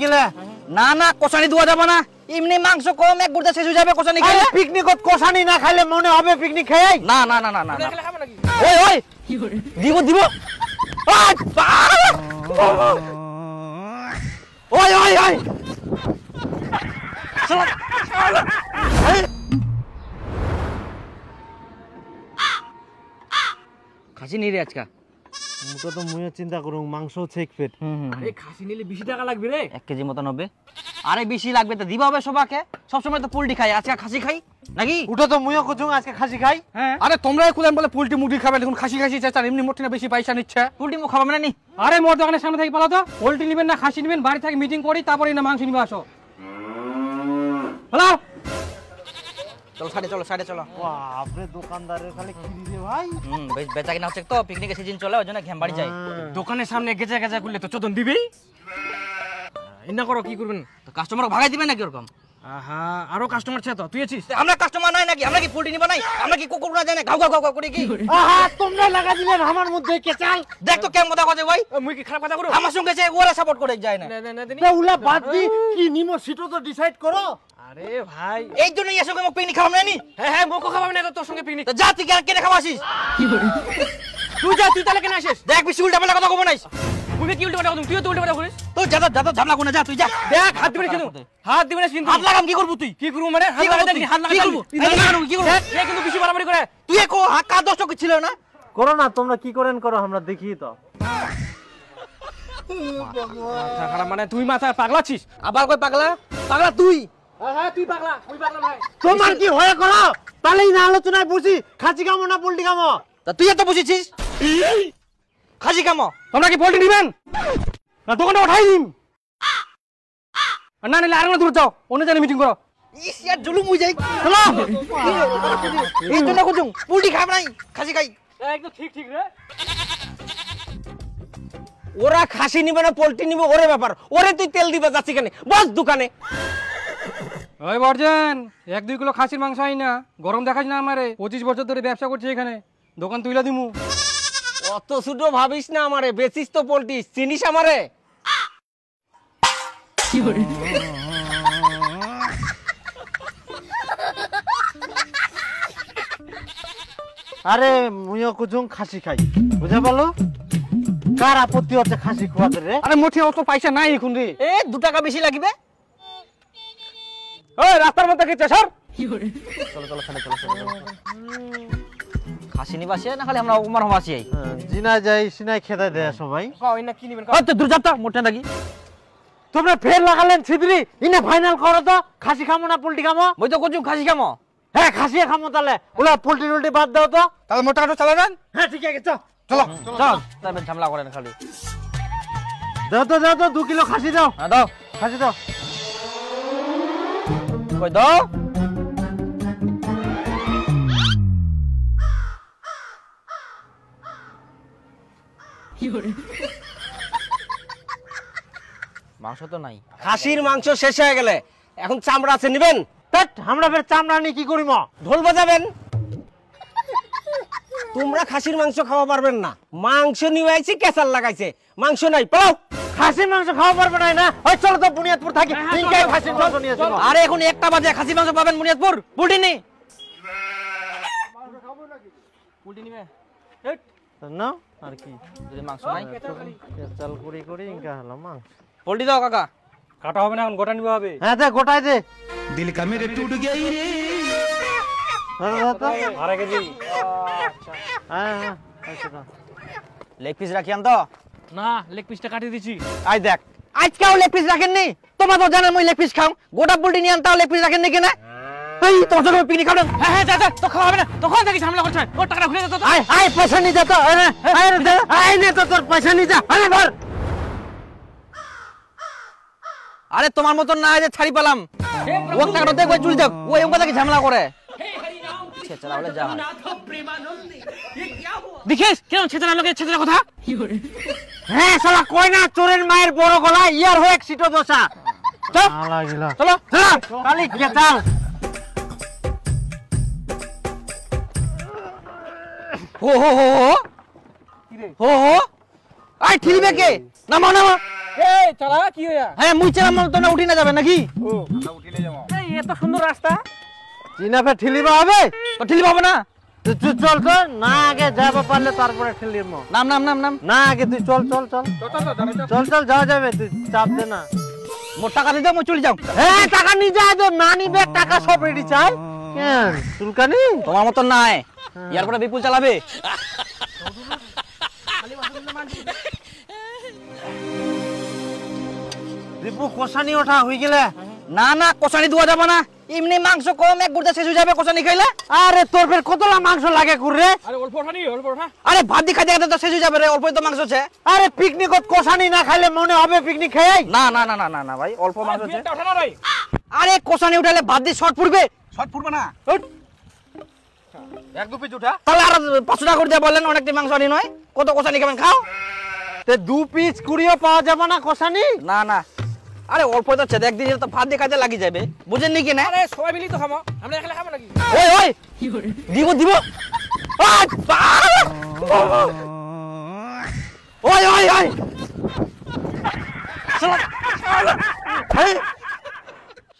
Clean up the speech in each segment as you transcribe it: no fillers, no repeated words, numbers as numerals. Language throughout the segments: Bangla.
গেলে না না কষানি দেওয়া যাবে না, এমনি মাংস কম এক গুড়তে শেষ হয়ে যাবে কষানি খেলে। পিকনিকত কষানি না খাইলে মনে হবে পিকনিক খাই? না না না না না ওই ওই দিব দিব ওই ওই ওই খাসি নিয়ে রে আজকা মুটো তো মুয়ে চিন্তা করুম মাংস চেক পেট। আরে খাসি নিলে বেশি টাকা লাগবে রে। 1 কেজি মতন হবে। আরে বেশি লাগবে তো দিবা হবে সবাকে, সব সময় তো পোল্ট্রি খাই, আজকে খাসি খাই নাকি? উটো তো মুয়ে কুচুং আজকে খাসি খাই। হ্যাঁ আরে তোমরা খুলেন বলে পোল্ট্রি মুরগি খাবে, দেখুন খাসি খাসি চাচা এমনি মোটে না বেশি পয়সা নিচ্ছে। পোল্ট্রি মুখ খাবা মানে নি? আরে মোর দোকানের সামনে থেকে পালো তো, পোল্ট্রি নেবেন না খাসি নেবেন, বাড়ি থেকে মিটিং করি তারপরে না মাংস নিবে আসো। হ্যালো চলো সাইডে চলো সাইডে চলো। বাপরে দোকানদারের খালি কি দিছে ভাই। বেশ বেচা কিনা হচ্ছে তো, পিকনিকের সিজন চলে ওই জন্য ঘ্যাম বাড়ি যাই। দোকানের সামনে গেজা গেজা করলে তো চোদন দিবেই। এনা করো কি করবেন? তো কাস্টমার ভাগাই দিবেন নাকি ওরকম? আহা আরো কাস্টমার আছে তো, তুই আছিস? আমরা কাস্টমার নাই নাকি? আমরা কি পোল্ট্রি নিবা নাই? আমরা কি কুকুর না জানে ঘাউ ঘাউ ঘাউ করে কি? আহা তোমরা লাগা দিলেন আমার মধ্যে কেচাল। দেখ তো কেমন কথা কইছে ভাই, মুই কি খারাপ কথা করো? আমার সঙ্গে যে ওরা সাপোর্ট করে যায় না। তা উলা বাদ দি কি নিমো সিটো তো ডিসাইড করো। আরে ভাই এই জন্য এর সঙ্গে মোক পিকনিক খাওয়াম না নি? হ্যাঁ হ্যাঁ মোকো খাওয়াবে না তো তোর সঙ্গে পিকনিক। তো যা তুই কেন খাওয়াছিস? তুই যা, তুই তাহলে কেন আসিস? দেখ বেশি উল্টা পাল্টা কথা কব নাই। তুমি কি উল্টো পাল্টা করছিস? তুইও তো উল্টো পাল্টা করিস। তো যা যা ঝামলা কোনা যা তুই যা। দেখ হাত দিবি না কিন্তু, হাত দিবি না কিন্তু। হাত লাগাম কি করব তুই? কি করব মানে? হাত কি লাগা করবো দেখি, তুই? হাত লাগা কি দেখি। করবো? হাত লাগানো কি করবো? এ কিন্তু বেশি বাড়াবাড়ি করে। তুই একো হাত দশ টাকা ছিল না? করো না তোমরা কি করেন করো আমরা দেখি তো। মাথা খারাপ মানে তুই মাথা পাগলাছিস? আবার কই পাগলা? পাগলা তুই। হ্যাঁ তুই পাগলা, তুই পাগলা ভাই। তোমার কি হয়ে করো তাহলেই না আলোচনায় বুঝি খাসি কামো না পোল্ট্রি কামো। তা তুই এত বুঝেছিস? খাসি কামো। তোমরা কি পোল্ট্রি দিবেন না দোকানে উঠাই দিন? না নিলে আরেকটা দূর যাও, অন্য জায়গায় মিটিং করো। ইস ইয়ার জুলুম হই যাই। চলো এই জন্য কুজুম পোল্ট্রি খাব নাই, খাসি খাই। একদম ঠিক ঠিক রে। ওরা খাসি নিবে না পোল্ট্রি নিবে ওরে ব্যাপার, ওরে তুই তেল দিবা যাচ্ছি কেন? বস দোকানে। ওই বর্জন 1-2 কিলো খাসির মাংস আই না, গরম দেখাস না আমারে। 25 বছর ধরে ব্যবসা করছি এখানে, দোকান তুইলা দিমু। অত ছোট ভাবিস না আমারে, বেচিস তো পোল্ট্রি, চিনিস আমারে? আরে মুইও কুচুং খাসি খাই বুঝা পারলো। কার আপত্তি হচ্ছে খাসি খাওয়াতে রে? আরে মোটে অত পয়সা নাই এখন রে। এ 2 টাকা বেশি লাগবে। ওই রাস্তার মধ্যে কি চেছর? চলো চলো সামনে চলো চলো। খাসি নিবাসে না খালি আমরা উমার হমাসি আই। জিনা যাই সিনাই খেতে দেয় সবাই। কই না কি নিবেন? ওই তো দূর যাতা মোটে নাকি? তোমরা ফের লাগালেন ছিদ্রি ইনে ফাইনাল করো তো খাসি খামো না পোল্ট্রি খামো। মই তো কুজুম খাসি কামো। হ্যাঁ খাসি খামো তাহলে ওলা পোল্ট্রি টোল্ট্রি বাদ দাও তো। তাহলে মোটাটা চালা নেন। হ্যাঁ ঠিক আছে চল চলো চল তারপর ঝামেলা করেন খালি। দাও তো 2 কিলো খাসি দাও। হ্যাঁ দাও খাসি দাও। কই দাও। মাংস তো নাই। খাসির মাংস শেষ হয়ে গেলে এখন চামড়া আছে নিবেন? পেট আমরা ফের চামড়া নিয়ে কি করিম? ঢোল বাজাবেন? তোমরা খাসির মাংস খাওয়া পারবেন না, মাংস নিয়ে আইছি কেসাল লাগাইছে, মাংস নাই পাও। খাসির মাংস খাওয়া পারবে না? ওই চলো তো বুনিয়াদপুর থাকি ইনকাই খাসির মাংস নিয়ে চলো। আরে এখন 1টা বাজে, খাসি মাংস পাবেন বুনিয়াদপুর? পোল্ট্রি নেই। পোল্ট্রি নিবে? না আর কি যদি মাংস নাই চাল করি ইনকা হলো মাংস। পোল্ট্রি দাও কাকা। কাটা হবে না এখন, গোটা নিবে হবে। হ্যাঁ দে গোটাই দে। दिल का मेरे टूट गई रे। আরে কেজি। হ্যাঁ লেগ পিস রাখিয়ান তো? না লেগ পিসটা কাটিয়ে দিছি। আই দেখ আজকেও লেগ পিস রাখেন নি? তোমরা তো জানেন মই লেগ পিস খাও, গোটা পোল্ট্রি নিয়ে আনতাও লেগ পিস রাখেন নি কেন? এই তোমার জন্য পিকনিক খাবেন? হ্যাঁ হ্যাঁ যা যা, তো খাওয়া হবে না, তখন থেকে ঝামেলা করছ। ওর টাকা ঘুরে যেত তো। আয় আয় পয়সা নিয়ে যা তো। আয় নে তো তোর পয়সা নিয়ে যা। আরে ধর। আরে তোমার মতন না যে ছাড়ি পেলাম ও টাকাটা দেখ ওই চুরি দেখ ওই ওকে দেখে ঝামেলা করে ছেচরা বলে যা হয়। দেখিস কেন ছেচরা লোকে ছেচরা কথা? হ্যাঁ শালা কই না চোরের মায়ের বড় গলা ইয়ার হোক সিটো দোসা। চল লাগিলা চলো চল কালি কেতাল। হো হো হো হো হো আই ঠিলবে কে? নামো নামো এই চালা কি হইয়া হ্যাঁ মুই চেলাম তো না উঠি না যাবে নাকি এই এত সুন্দর রাস্তা চিনাফে ঠেলিবা হবে তো ঠেলি পাবো না তুই চল তো না আগে যাবা পারলে তারপরে ঠেলিম নাম নাম নাম নাম না আগে তুই চল চল চল চল চল যাওয়া যাবে তুই চাপ দে না মোর টাকা দিতে মই চলে যাও হ্যাঁ টাকা নিয়ে যায় তো না নিবে টাকা সব রেডি চাই কেন চুলকানি তোমার মতন নাই ইয়ার পরে বিপুল চালাবে দীপু কষানি ওঠা হয়ে গেলে না না কষানি দেওয়া যাবে না এমনি মাংস কম এক গুড়তে শেষ হয়ে যাবে কষানি খাইলে আরে তোর ফের কতলা মাংস লাগে কুরে আরে অল্প ওঠা নি অল্প ওঠা আরে ভাত দিয়ে খাইতে খাইতে তো শেষ হয়ে যাবে রে অল্পই তো মাংস আছে আরে পিকনিকত কষানি না খাইলে মনে হবে পিকনিক খেয়ে না না না না না না ভাই অল্প মাংস আছে এটা ওঠা না ভাই আরে কষানি উঠালে ভাত দিয়ে শর্ট পড়বে শর্ট পড়বে না এক দু পিস উঠা তাহলে আর 500 টাকা করে দিয়ে বললেন অনেকটা মাংস আনি নয় কত কষানি খাবেন খাও তে 2 পিস কুড়িও পাওয়া যাবে না কষানি না না আরে অল্প তো আছে একদিন তো ভাত দিয়ে খাইতে লাগি যাবে বুঝেন নি কি না আরে সবাই মিলি তো খাবো আমরা একলা খাবো নাকি ওই ওই দিব দিব ওই ওই ওই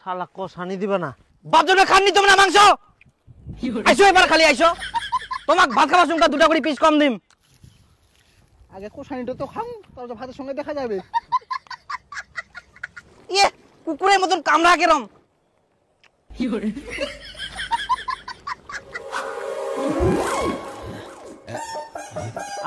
শালা কষানি দিবে না বাপজনে খাননি তোমরা না মাংস আইসো এবার খালি আইসো তোমাক ভাত খাওয়ার সঙ্গে 2টা করে পিস কম দিম আগে কোষানিটা তো খাম তারপর ভাতের সঙ্গে দেখা যাবে। ইয়ে কুকুরের মতন কামড়া কেরম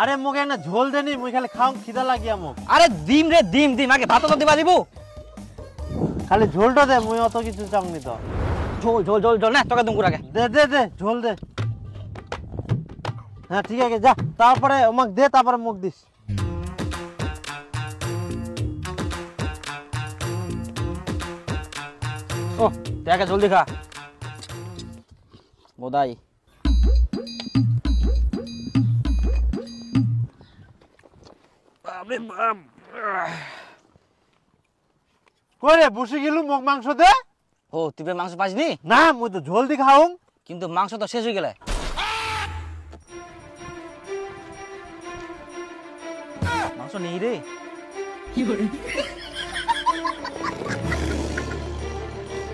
আরে মুখে না ঝোল দেনি মুই খালি খাও খিদা লাগিয়া মুখ আরে ডিম রে ডিম ডিম আগে ভাত তো দিবা দিব খালি ঝোলটা দে মুই অত কিছু চাংনি তো ঝোল ঝোল ঝোল ঝোল না তোকে দুম আগে দে দে দে ঝোল দে হ্যাঁ ঠিক আছে যা তারপরে আমাকে দে তারপরে মুখ দিস ও দেখে জলদি খা বোধাই করে বসে গেলু মুখ মাংস দে ও তুই মাংস পাসনি না মুই তো ঝোল দি খাও কিন্তু মাংস তো শেষ হয়ে গেলে মাংস নেই রে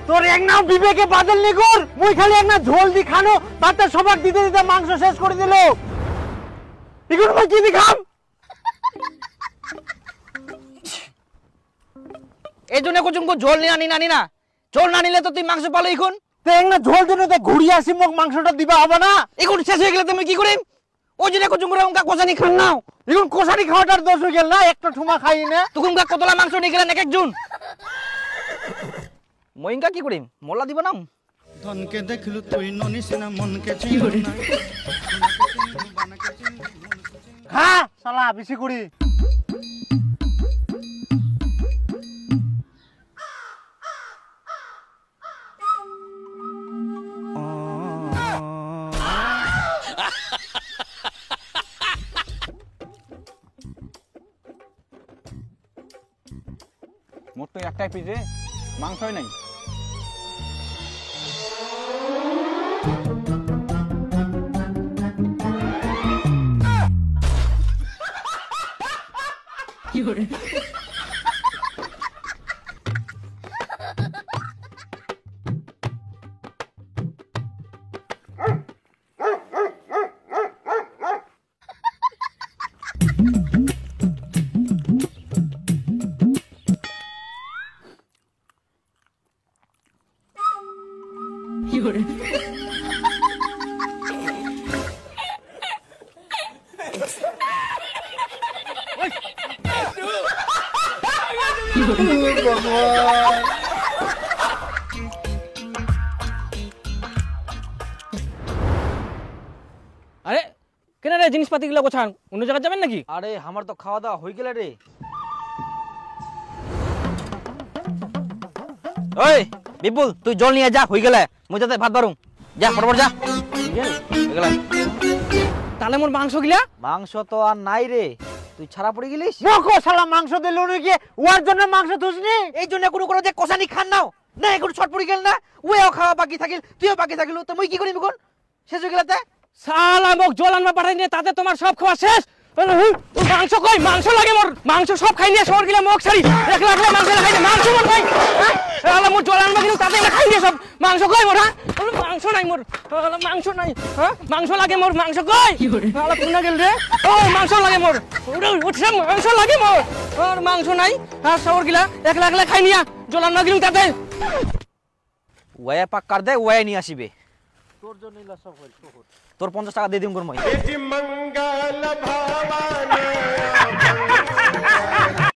তোর এক নাও বিবেকে বাদল নি কর মুই খালি এক না ঝোল দি খানো তাতে সবাক দিতে দিতে মাংস শেষ করে দিল এখন মুই কি দি খাম এই জন্য কুচুম ঝোল নিয়ে আনি না ঝোল না নিলে তো তুই মাংস পালো এখন তে এক না ঝোল দিনে তো ঘুরি আসি মুখ মাংসটা দিবা হবে না এখন শেষ হয়ে গেলে তুমি কি করিম ওই জন্য কুচুম করে উনকা কোসানি খান নাও এখন কোষানি খাওয়াটার দোষ হয়ে গেল না একটা ঠুমা খাই না তখন উনকা কতলা মাংস নিয়ে গেলেন এক একজন মইনকা কি করিম মোল্লা দিব না ধনকে দেখলু তুই ননিস না মনকে চিনু না খা শালা বেশি করি মোট তো একটাই পিসে মাংসই নাই আরে কেন রে জিনিসপাতি গুলো গোছান অন্য জায়গায় যাবেন নাকি আরে আমার তো খাওয়া দাওয়া হয়ে গেলে রে ওই বিপুল তুই জল নিয়ে যা হয়ে গেলে মুই যাতে ভাত বারুম যা ফটাফট যা তাহলে মোর মাংস গিলা মাংস তো আর নাই রে তুই ছাড়া পড়ে গেলিস মুখো শালা মাংস দিল নাকি ওর জন্য মাংস থুসনি এই জন্য কোনো কোনো যে কষানি খান নাও না এখন ছট পড়ে গেল না ওও খাওয়া বাকি থাকিল তুইও বাকি থাকিল তো মুই কি করিম এখন শেষ হয়ে গেলাতে শালা মোক জল আনবা পাঠাই নিয়ে তাতে তোমার সব খাওয়া শেষ মাংস কই মাংস লাগে মোর মাংস সব খাই নিয়ে শহর গিলা মগ ছাড়ি একলা একলা মাংস লাগাই মাংস মোর কই আলা মোর জল আনবা কিন্তু তাতে খাই নিয়ে সব মাংস কই মোর হ্যাঁ মাংস নাই মোর মাংস নাই হ্যাঁ মাংস লাগে মোর মাংস কই আলা কোনা গেল রে ও মাংস লাগে মোর উঠছে মাংস লাগে মোর আর মাংস নাই আর শহর গিলা একলা একলা খাই নিয়া জল আনবা কিন্তু তাতে ওয়া পাক কর দে ওয়া নিয়ে আসিবে তোর 50 টাকা দিয়ে দিম গর মই